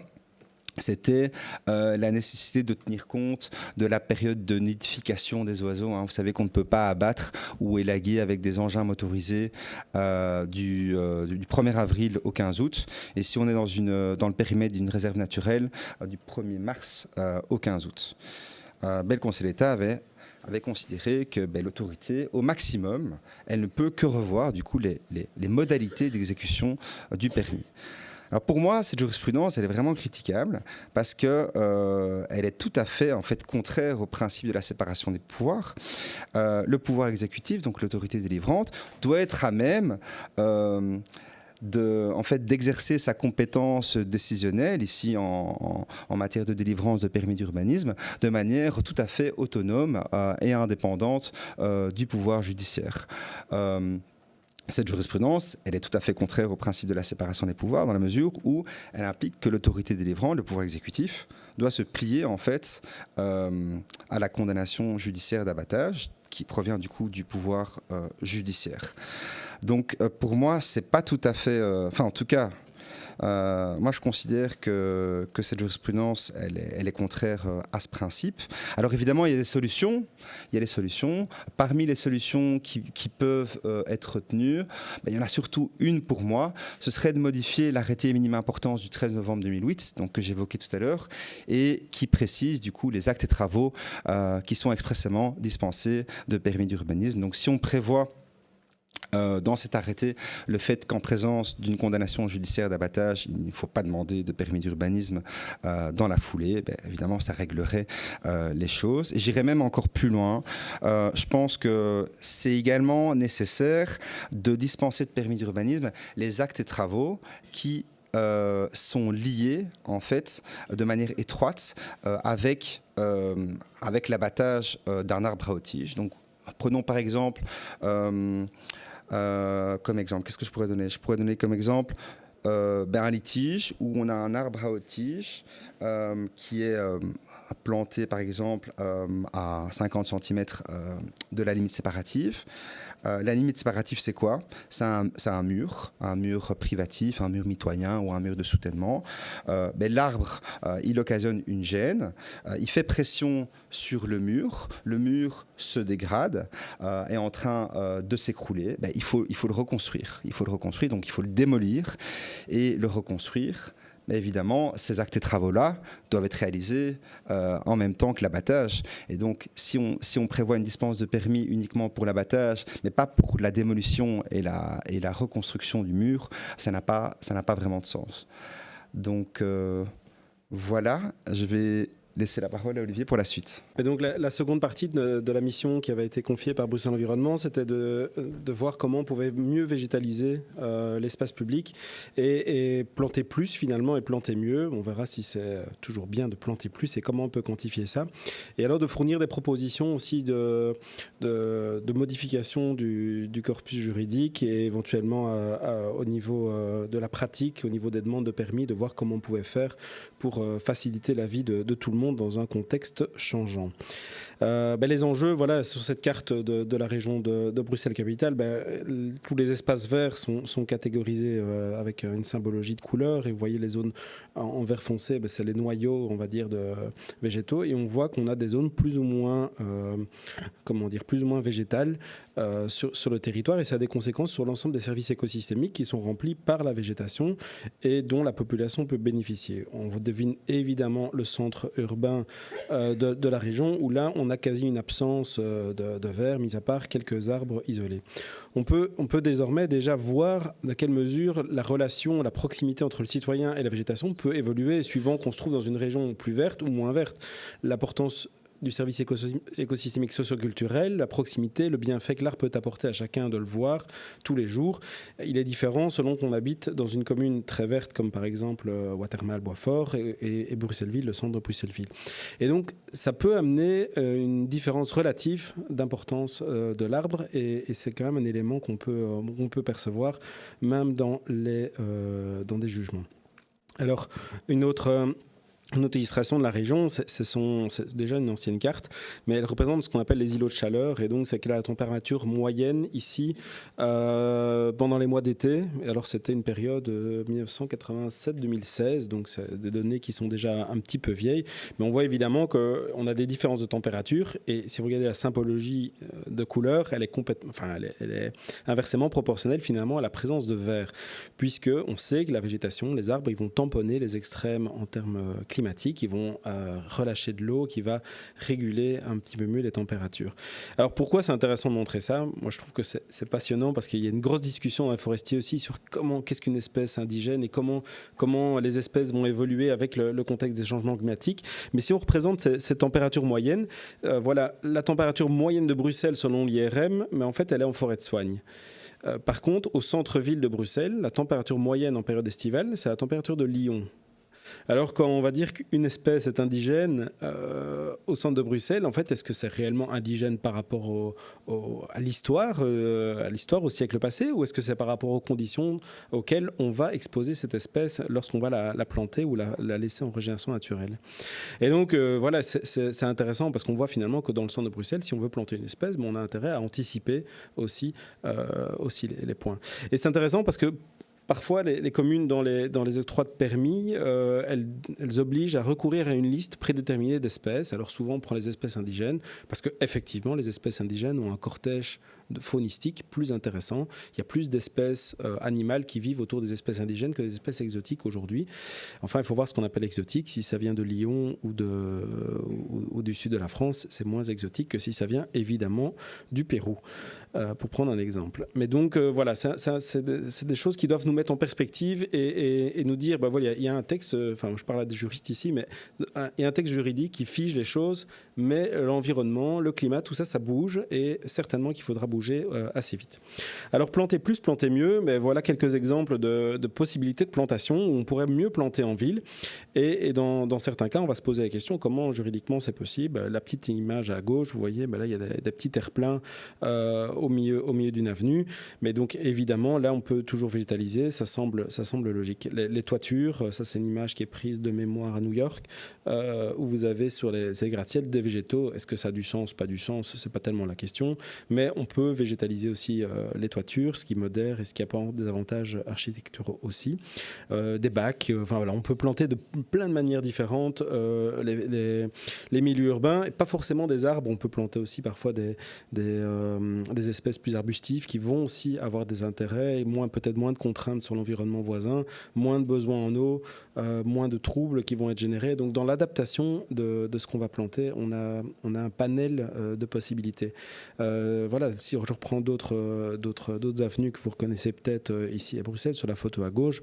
C: C'était la nécessité de tenir compte de la période de nidification des oiseaux. Vous savez qu'on ne peut pas abattre ou élaguer avec des engins motorisés du 1er avril au 15 août. Et si on est dans le périmètre d'une réserve naturelle, du 1er mars au 15 août. Le Conseil d'État avait considéré que l'autorité, au maximum, elle ne peut que revoir du coup, les modalités d'exécution du permis. Alors pour moi, cette jurisprudence, elle est vraiment critiquable parce qu'elle est tout à fait, en fait, contraire au principe de la séparation des pouvoirs. Le pouvoir exécutif, donc l'autorité délivrante, doit être à même d'exercer sa compétence décisionnelle, ici en matière de délivrance de permis d'urbanisme, de manière tout à fait autonome et indépendante du pouvoir judiciaire. Cette jurisprudence, elle est tout à fait contraire au principe de la séparation des pouvoirs dans la mesure où elle implique que l'autorité délivrante, le pouvoir exécutif, doit se plier en fait à la condamnation judiciaire d'abattage qui provient du coup du pouvoir judiciaire. Donc pour moi, c'est pas tout à fait... Enfin, en tout cas... moi, je considère que cette jurisprudence, elle est contraire à ce principe. Alors évidemment, il y a des solutions. Parmi les solutions qui peuvent être retenues, il y en a surtout une pour moi. Ce serait de modifier l'arrêté minime importance du 13 novembre 2008, donc, que j'évoquais tout à l'heure, et qui précise du coup les actes et travaux qui sont expressément dispensés de permis d'urbanisme. Donc si on prévoit dans cet arrêté, le fait qu'en présence d'une condamnation judiciaire d'abattage, il ne faut pas demander de permis d'urbanisme dans la foulée, évidemment, ça réglerait les choses. Et j'irais même encore plus loin. Je pense que c'est également nécessaire de dispenser de permis d'urbanisme les actes et travaux qui sont liés, en fait, de manière étroite avec l'abattage d'un arbre à haute tige. Donc, prenons par exemple... comme exemple, qu'est-ce que je pourrais donner? Je pourrais donner comme exemple un litige où on a un arbre à haute tige qui est planté par exemple à 50 cm de la limite séparative. La limite séparative, c'est quoi? C'est un mur privatif, un mur mitoyen ou un mur de soutènement. L'arbre, il occasionne une gêne, il fait pression sur le mur se dégrade, est en train de s'écrouler. Il faut le reconstruire. Donc il faut le démolir et le reconstruire. Mais évidemment, ces actes et travaux-là doivent être réalisés en même temps que l'abattage. Et donc, si on prévoit une dispense de permis uniquement pour l'abattage, mais pas pour la démolition et la reconstruction du mur, ça n'a pas vraiment de sens. Donc, voilà, je vais laisser la parole à Olivier pour la suite.
B: Et donc la seconde partie de la mission qui avait été confiée par Bruxelles Environnement, c'était de voir comment on pouvait mieux végétaliser l'espace public et planter plus finalement et planter mieux. On verra si c'est toujours bien de planter plus et comment on peut quantifier ça. Et alors de fournir des propositions aussi de modification du corpus juridique et éventuellement au niveau de la pratique, au niveau des demandes de permis, de voir comment on pouvait faire pour faciliter la vie de tout le monde dans un contexte changeant. Les enjeux, voilà, sur cette carte de la région de Bruxelles-Capitale, tous les espaces verts sont catégorisés avec une symbologie de couleur, et vous voyez les zones en vert foncé, c'est les noyaux, on va dire, de végétaux, et on voit qu'on a des zones plus ou moins végétales sur le territoire, et ça a des conséquences sur l'ensemble des services écosystémiques qui sont remplis par la végétation et dont la population peut bénéficier. On devine évidemment le centre urbain de la région, où là on a quasi une absence de verre, mis à part quelques arbres isolés. On peut désormais déjà voir dans quelle mesure la relation, la proximité entre le citoyen et la végétation peut évoluer suivant qu'on se trouve dans une région plus verte ou moins verte. L'importance du service écosystémique socio-culturel, la proximité, le bienfait que l'art peut apporter à chacun de le voir tous les jours. Il est différent selon qu'on habite dans une commune très verte comme par exemple Watermael, Boisfort et Bruxelles-Ville, le centre de Bruxelles-Ville. Et donc ça peut amener une différence relative d'importance de l'arbre, et c'est quand même un élément qu'on peut percevoir même dans des jugements. Alors une autre illustration de la région, c'est déjà une ancienne carte, mais elle représente ce qu'on appelle les îlots de chaleur, et donc c'est quelle est la température moyenne ici pendant les mois d'été. Et alors c'était une période 1987-2016, donc c'est des données qui sont déjà un petit peu vieilles, mais on voit évidemment qu'on a des différences de température, et si vous regardez la symbologie de couleur, elle est inversement proportionnelle finalement à la présence de vert, puisque on sait que la végétation, les arbres, ils vont tamponner les extrêmes en termes climatiques, ils vont relâcher de l'eau qui va réguler un petit peu mieux les températures. Alors pourquoi c'est intéressant de montrer ça? Moi je trouve que c'est passionnant parce qu'il y a une grosse discussion dans les forestiers aussi sur qu'est-ce qu'une espèce indigène et comment les espèces vont évoluer avec le contexte des changements climatiques. Mais si on représente ces températures moyennes, voilà la température moyenne de Bruxelles selon l'IRM, mais en fait elle est en forêt de soigne. Par contre, au centre-ville de Bruxelles, la température moyenne en période estivale, c'est la température de Lyon. Alors quand on va dire qu'une espèce est indigène au centre de Bruxelles, en fait, est-ce que c'est réellement indigène par rapport à l'histoire au siècle passé, ou est-ce que c'est par rapport aux conditions auxquelles on va exposer cette espèce lorsqu'on va la planter ou la laisser en régénération naturelle? Et donc voilà, c'est intéressant parce qu'on voit finalement que dans le centre de Bruxelles, si on veut planter une espèce, on a intérêt à anticiper aussi les points. Et c'est intéressant parce que parfois, les communes, dans les octrois de permis, elles obligent à recourir à une liste prédéterminée d'espèces. Alors souvent, on prend les espèces indigènes, parce qu'effectivement, les espèces indigènes ont un cortège faunistique plus intéressant. Il y a plus d'espèces animales qui vivent autour des espèces indigènes que des espèces exotiques aujourd'hui. Enfin, il faut voir ce qu'on appelle exotique. Si ça vient de Lyon ou du sud de la France, c'est moins exotique que si ça vient évidemment du Pérou, pour prendre un exemple. Mais donc, voilà, c'est des choses qui doivent nous mettre en perspective et nous dire, voilà, il y a un texte, je parle à des juristes ici, mais il y a un texte juridique qui fige les choses, mais l'environnement, le climat, tout ça, ça bouge et certainement qu'il faudra bouger assez vite. Alors, planter plus, planter mieux, mais voilà quelques exemples de possibilités de plantation où on pourrait mieux planter en ville. Et dans certains cas, on va se poser la question comment juridiquement c'est possible. La petite image à gauche, vous voyez, là, il y a des petits terre-pleins au milieu d'une avenue. Mais donc, évidemment, là, on peut toujours végétaliser. Ça semble logique. Les toitures, ça, c'est une image qui est prise de mémoire à New York, où vous avez sur ces gratte-ciels des végétaux. Est-ce que ça a du sens, pas du sens? C'est pas tellement la question. Mais on peut végétaliser aussi les toitures, ce qui modère et ce qui apporte des avantages architecturaux aussi. Des bacs, on peut planter de plein de manières différentes les milieux urbains, et pas forcément des arbres. On peut planter aussi parfois des espèces plus arbustives qui vont aussi avoir des intérêts et peut-être moins de contraintes sur l'environnement voisin, moins de besoins en eau, moins de troubles qui vont être générés. Donc dans l'adaptation de ce qu'on va planter, on a un panel de possibilités. Voilà, si je reprends d'autres avenues que vous reconnaissez peut-être ici à Bruxelles, sur la photo à gauche,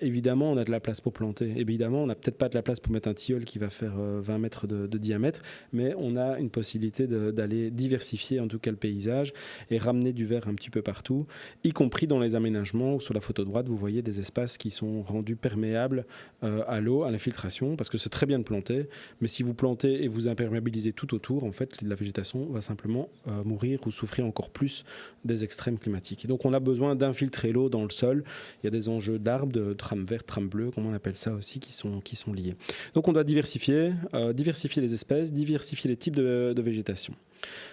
B: évidemment, on a de la place pour planter. Évidemment, on n'a peut-être pas de la place pour mettre un tilleul qui va faire 20 mètres de diamètre, mais on a une possibilité d'aller diversifier en tout cas le paysage et ramener du vert un petit peu partout, y compris dans les aménagements où sur la photo droite, vous voyez des espaces qui sont rendus perméables à l'eau, à l'infiltration, parce que c'est très bien de planter, mais si vous plantez et vous imperméabilisez tout autour, en fait, la végétation va simplement mourir ou souffrir encore plus des extrêmes climatiques. Et donc, on a besoin d'infiltrer l'eau dans le sol. Il y a des enjeux d'arbres, de trames vertes, trames bleues, comme on appelle ça aussi, qui sont liés. Donc, on doit diversifier les espèces, diversifier les types de végétation.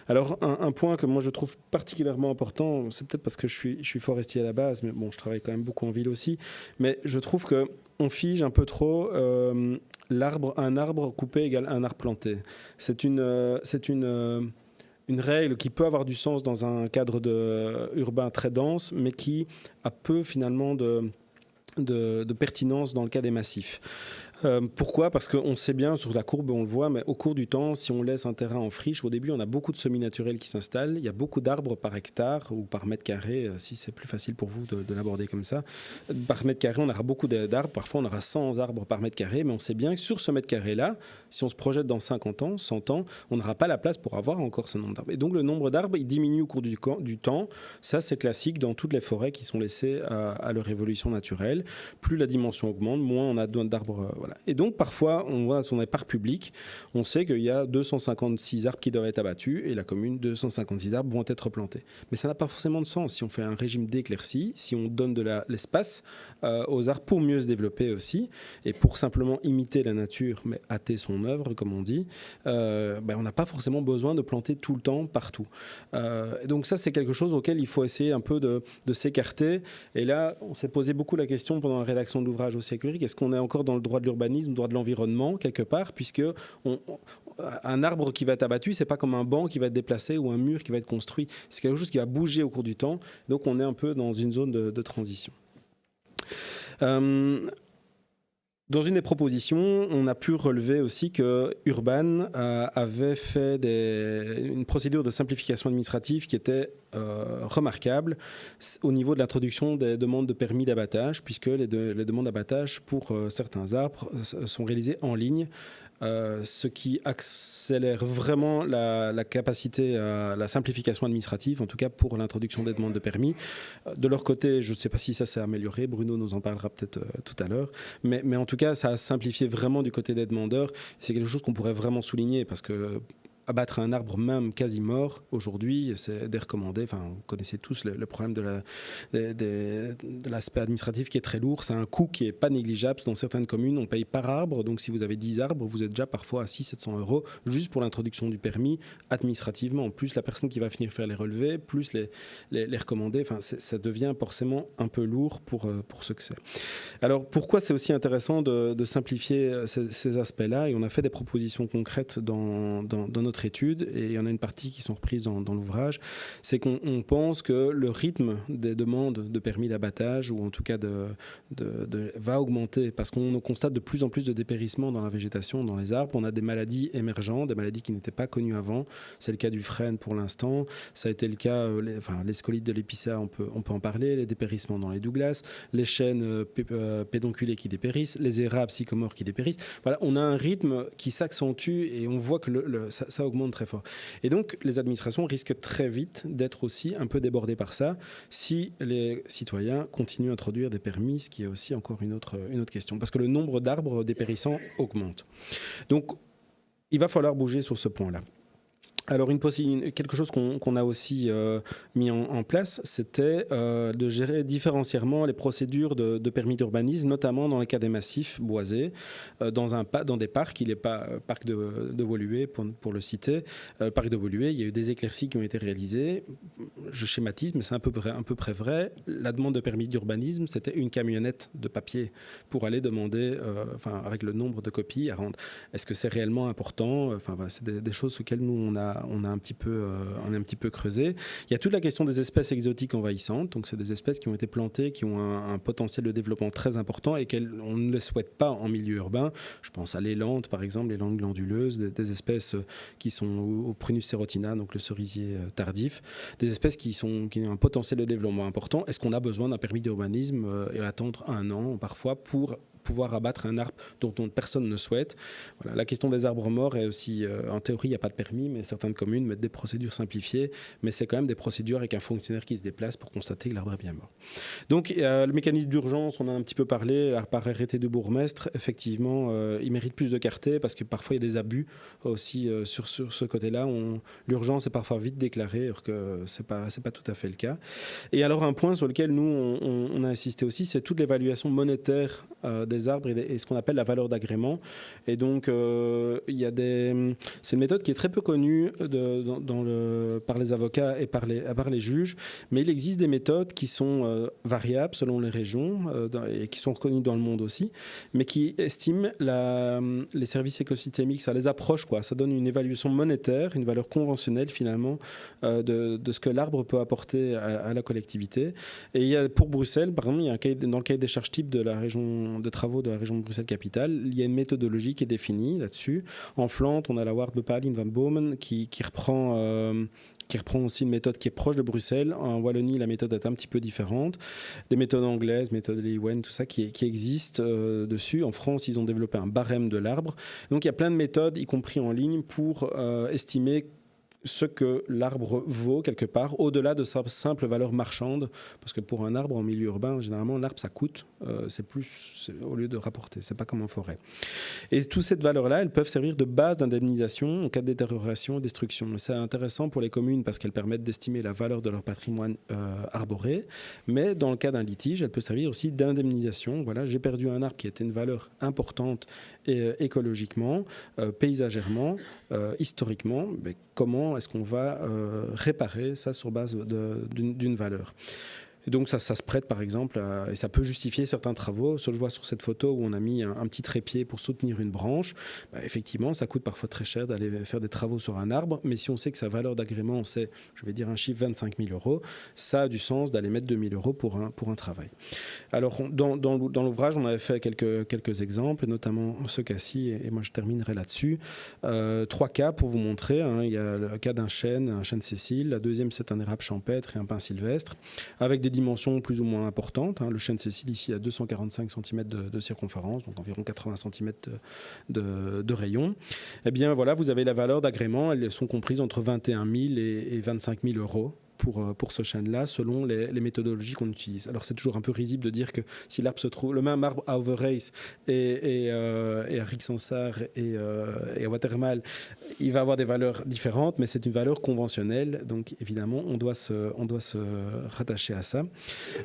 B: Alors, un point que moi je trouve particulièrement important, c'est peut-être parce que je suis forestier à la base, mais bon, je travaille quand même beaucoup en ville aussi, mais je trouve qu'on fige un peu trop un arbre coupé égale un arbre planté. C'est une règle qui peut avoir du sens dans un cadre urbain très dense, mais qui a peu finalement de pertinence dans le cas des massifs. Pourquoi ? Parce qu'on sait bien, sur la courbe, on le voit, mais au cours du temps, si on laisse un terrain en friche, au début, on a beaucoup de semi-naturels qui s'installent. Il y a beaucoup d'arbres par hectare ou par mètre carré, si c'est plus facile pour vous de l'aborder comme ça. Par mètre carré, on aura beaucoup d'arbres. Parfois, on aura 100 arbres par mètre carré, mais on sait bien que sur ce mètre carré-là, si on se projette dans 50 ans, 100 ans, on n'aura pas la place pour avoir encore ce nombre d'arbres. Et donc, le nombre d'arbres, il diminue au cours du temps. Ça, c'est classique dans toutes les forêts qui sont laissées à leur évolution naturelle. Plus la dimension augmente, moins on a d'arbres. Voilà. Et donc, parfois, on voit sur les parcs publics, on sait qu'il y a 256 arbres qui doivent être abattus et la commune, 256 arbres vont être plantés. Mais ça n'a pas forcément de sens si on fait un régime d'éclaircie, si on donne de l'espace aux arbres pour mieux se développer aussi et pour simplement imiter la nature, mais hâter son œuvre, comme on dit, on n'a pas forcément besoin de planter tout le temps, partout. Donc ça, c'est quelque chose auquel il faut essayer un peu de s'écarter. Et là, on s'est posé beaucoup la question pendant la rédaction de l'ouvrage aussi écologique, est-ce qu'on est encore dans le droit de l'urbanisme, le droit de l'environnement, quelque part, puisque un arbre qui va être abattu, c'est pas comme un banc qui va être déplacé ou un mur qui va être construit. C'est quelque chose qui va bouger au cours du temps. Donc, on est un peu dans une zone de transition. Dans une des propositions, on a pu relever aussi que Urban avait fait une procédure de simplification administrative qui était remarquable au niveau de l'introduction des demandes de permis d'abattage, puisque les demandes d'abattage pour certains arbres sont réalisées en ligne ce qui accélère vraiment la capacité à la simplification administrative, en tout cas pour l'introduction des demandes de permis. De leur côté, je ne sais pas si ça s'est amélioré, Bruno nous en parlera peut-être tout à l'heure, mais en tout cas, ça a simplifié vraiment du côté des demandeurs. C'est quelque chose qu'on pourrait vraiment souligner parce que abattre un arbre même quasi mort aujourd'hui, c'est dérecommandé. Enfin, vous connaissez tous le problème de l'aspect administratif qui est très lourd. C'est un coût qui n'est pas négligeable. Dans certaines communes, on paye par arbre. Donc, si vous avez 10 arbres, vous êtes déjà parfois à 600-700 € juste pour l'introduction du permis administrativement. Plus la personne qui va finir faire les relevés, plus les recommander. Enfin, ça devient forcément un peu lourd pour ce que c'est. Alors, pourquoi c'est aussi intéressant de simplifier ces aspects-là? Et on a fait des propositions concrètes dans notre étude, et il y en a une partie qui sont reprises dans l'ouvrage. C'est qu'on pense que le rythme des demandes de permis d'abattage, ou en tout cas va augmenter, parce qu'on constate de plus en plus de dépérissement dans la végétation, dans les arbres. On a des maladies émergentes, des maladies qui n'étaient pas connues avant. C'est le cas du frêne pour l'instant. Ça a été le cas, les scolites de l'épicéa, on peut en parler, les dépérissements dans les Douglas, les chênes pédonculés qui dépérissent, les érables sycomores qui dépérissent. Voilà, on a un rythme qui s'accentue et on voit que ça augmente très fort. Et donc, les administrations risquent très vite d'être aussi un peu débordées par ça si les citoyens continuent à introduire des permis, ce qui est aussi encore une autre question. Parce que le nombre d'arbres dépérissants augmente. Donc, il va falloir bouger sur ce point-là. Alors, quelque chose qu'on a aussi mis en place, c'était de gérer différencièrement les procédures de permis d'urbanisme, notamment dans le cas des massifs boisés, dans des parcs. Il n'est pas parc de Woluwe, pour le citer. Parc de Woluwe, il y a eu des éclaircies qui ont été réalisées. Je schématise, mais c'est à peu près vrai. La demande de permis d'urbanisme, c'était une camionnette de papier pour aller demander, avec le nombre de copies à rendre. Est-ce que c'est réellement important? Voilà, c'est des choses sur lesquelles nous, on a un petit peu creusé. Il y a toute la question des espèces exotiques envahissantes. Donc, c'est des espèces qui ont été plantées, qui ont un potentiel de développement très important et qu'on ne les souhaite pas en milieu urbain. Je pense à l'élantre, par exemple, l'élantre glanduleuse, des espèces qui sont au Prunus serotina, donc le cerisier tardif, des espèces qui ont un potentiel de développement important. Est-ce qu'on a besoin d'un permis d'urbanisme et attendre 1 an, parfois, pour pouvoir abattre un arbre dont personne ne souhaite? Voilà. La question des arbres morts est aussi, en théorie, il n'y a pas de permis, mais certaines communes mettent des procédures simplifiées, mais c'est quand même des procédures avec un fonctionnaire qui se déplace pour constater que l'arbre est bien mort. Donc, le mécanisme d'urgence, on en a un petit peu parlé, par arrêté du bourgmestre, effectivement, il mérite plus de clarté parce que parfois il y a des abus aussi sur ce côté-là. L'urgence est parfois vite déclarée, alors que c'est pas tout à fait le cas. Et alors, un point sur lequel nous, on a insisté aussi, c'est toute l'évaluation monétaire des arbres et ce qu'on appelle la valeur d'agrément. Et donc, c'est une méthode qui est très peu connue par les avocats et par les juges, mais il existe des méthodes qui sont variables selon les régions et qui sont reconnues dans le monde aussi, mais qui estiment les services écosystémiques, ça les approche, quoi. Ça donne une évaluation monétaire, une valeur conventionnelle finalement de ce que l'arbre peut apporter à la collectivité. Et il y a, pour Bruxelles, par exemple, dans le cahier des charges type de la région de travaux de la région de Bruxelles-Capitale, il y a une méthodologie qui est définie là-dessus. En Flandre, on a la Wart-Bepaling van Bomen qui reprend aussi une méthode qui est proche de Bruxelles. En Wallonie, la méthode est un petit peu différente. Des méthodes anglaises, méthode Leeuwen, tout ça qui existent dessus. En France, ils ont développé un barème de l'arbre. Donc, il y a plein de méthodes, y compris en ligne, pour estimer ce que l'arbre vaut quelque part, au-delà de sa simple valeur marchande, parce que pour un arbre en milieu urbain, généralement, l'arbre, ça coûte, au lieu de rapporter, c'est pas comme en forêt. Et toutes ces valeurs-là, elles peuvent servir de base d'indemnisation en cas de détérioration et destruction. C'est intéressant pour les communes parce qu'elles permettent d'estimer la valeur de leur patrimoine arboré, mais dans le cas d'un litige, elle peut servir aussi d'indemnisation. Voilà, j'ai perdu un arbre qui était une valeur importante écologiquement, paysagèrement, historiquement, mais comment est-ce qu'on va réparer ça sur base d'une valeur? Et donc ça se prête par exemple, et ça peut justifier certains travaux. Ce que je vois sur cette photo où on a mis un petit trépied pour soutenir une branche, effectivement ça coûte parfois très cher d'aller faire des travaux sur un arbre, mais si on sait que sa valeur d'agrément c'est, je vais dire un chiffre, 25 000 €, ça a du sens d'aller mettre 2 000 € pour un travail. Alors dans l'ouvrage on avait fait quelques exemples, notamment ce cas-ci, et moi je terminerai là-dessus. 3 cas pour vous montrer, hein. Il y a le cas d'un chêne Cécile, la deuxième c'est un érable champêtre et un pin sylvestre, avec des dimensions plus ou moins importantes. Le chêne Cécile ici a 245 cm de circonférence, donc environ 80 cm de rayon. Eh bien voilà, vous avez la valeur d'agrément, elles sont comprises entre 21 000 et 25 000 euros. Pour ce chêne-là, selon les méthodologies qu'on utilise. Alors c'est toujours un peu risible de dire que si l'arbre se trouve, le même arbre à Overijse et à Rixensart et à Watermal, il va avoir des valeurs différentes, mais c'est une valeur conventionnelle, donc évidemment on doit se rattacher à ça.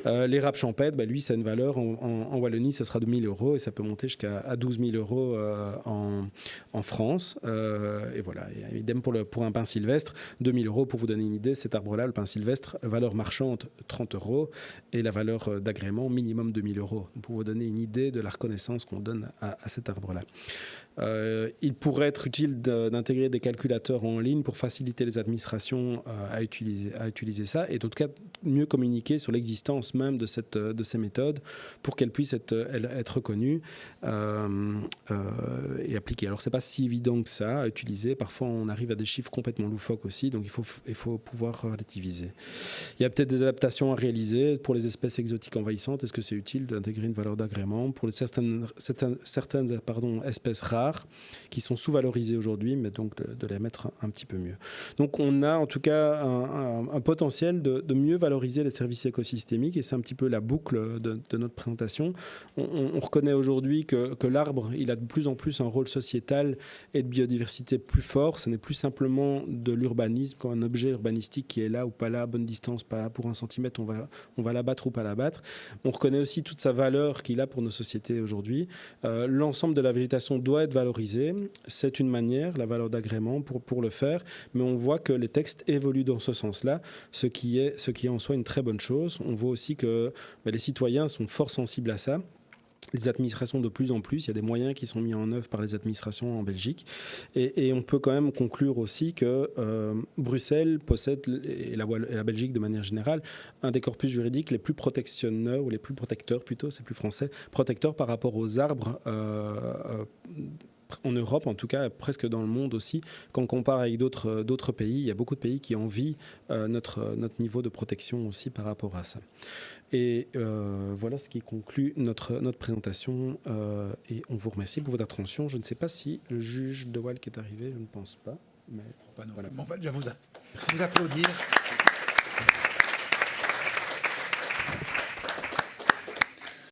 B: Les râpes champêtres, lui c'est une valeur en Wallonie, ça sera de 1 000 euros et ça peut monter jusqu'à 12 000 euros en France. Et voilà, et idem pour un pin sylvestre, 2 000 euros pour vous donner une idée, cet arbre-là, le pin sylvestre, valeur marchande 30 euros et la valeur d'agrément minimum 2 000 euros. Pour vous donner une idée de la reconnaissance qu'on donne à cet arbre-là. Il pourrait être utile d'intégrer des calculateurs en ligne pour faciliter les administrations à utiliser ça et en tout cas mieux communiquer sur l'existence même de ces méthodes pour qu'elles puissent être reconnues et appliquées. Alors c'est pas si évident que ça à utiliser. Parfois on arrive à des chiffres complètement loufoques aussi, donc il faut pouvoir relativiser. Il y a peut-être des adaptations à réaliser pour les espèces exotiques envahissantes. Est-ce que c'est utile d'intégrer une valeur d'agrément pour certaines espèces rares qui sont sous-valorisées aujourd'hui, mais donc de les mettre un petit peu mieux. Donc on a en tout cas un potentiel de mieux valoriser les services écosystémiques et c'est un petit peu la boucle de notre présentation. On reconnaît aujourd'hui que l'arbre, il a de plus en plus un rôle sociétal et de biodiversité plus fort. Ce n'est plus simplement de l'urbanisme comme un objet urbanistique qui est là ou pas là, à bonne distance, pas là pour 1 centimètre, on va l'abattre ou pas l'abattre. On reconnaît aussi toute sa valeur qu'il a pour nos sociétés aujourd'hui. L'ensemble de la végétation doit être valorisée. C'est une manière, la valeur d'agrément, pour le faire, mais on voit que les textes évoluent dans ce sens-là, ce qui est en soi une très bonne chose. On voit aussi que les citoyens sont fort sensibles à ça. Les administrations de plus en plus, il y a des moyens qui sont mis en œuvre par les administrations en Belgique. Et on peut quand même conclure aussi que Bruxelles possède, et la Belgique de manière générale, un des corpus juridiques les plus protectionneurs, ou les plus protecteurs plutôt, c'est plus français, protecteurs par rapport aux arbres en Europe, en tout cas presque dans le monde aussi. Quand on compare avec d'autres pays, il y a beaucoup de pays qui envient notre niveau de protection aussi par rapport à ça. Et voilà ce qui conclut notre présentation et on vous remercie pour votre attention. Je ne sais pas si le juge de Walk est arrivé, je ne pense pas. Mais
A: Pas non.
B: voilà.
A: Bon, en fait, je vais vous applaudir.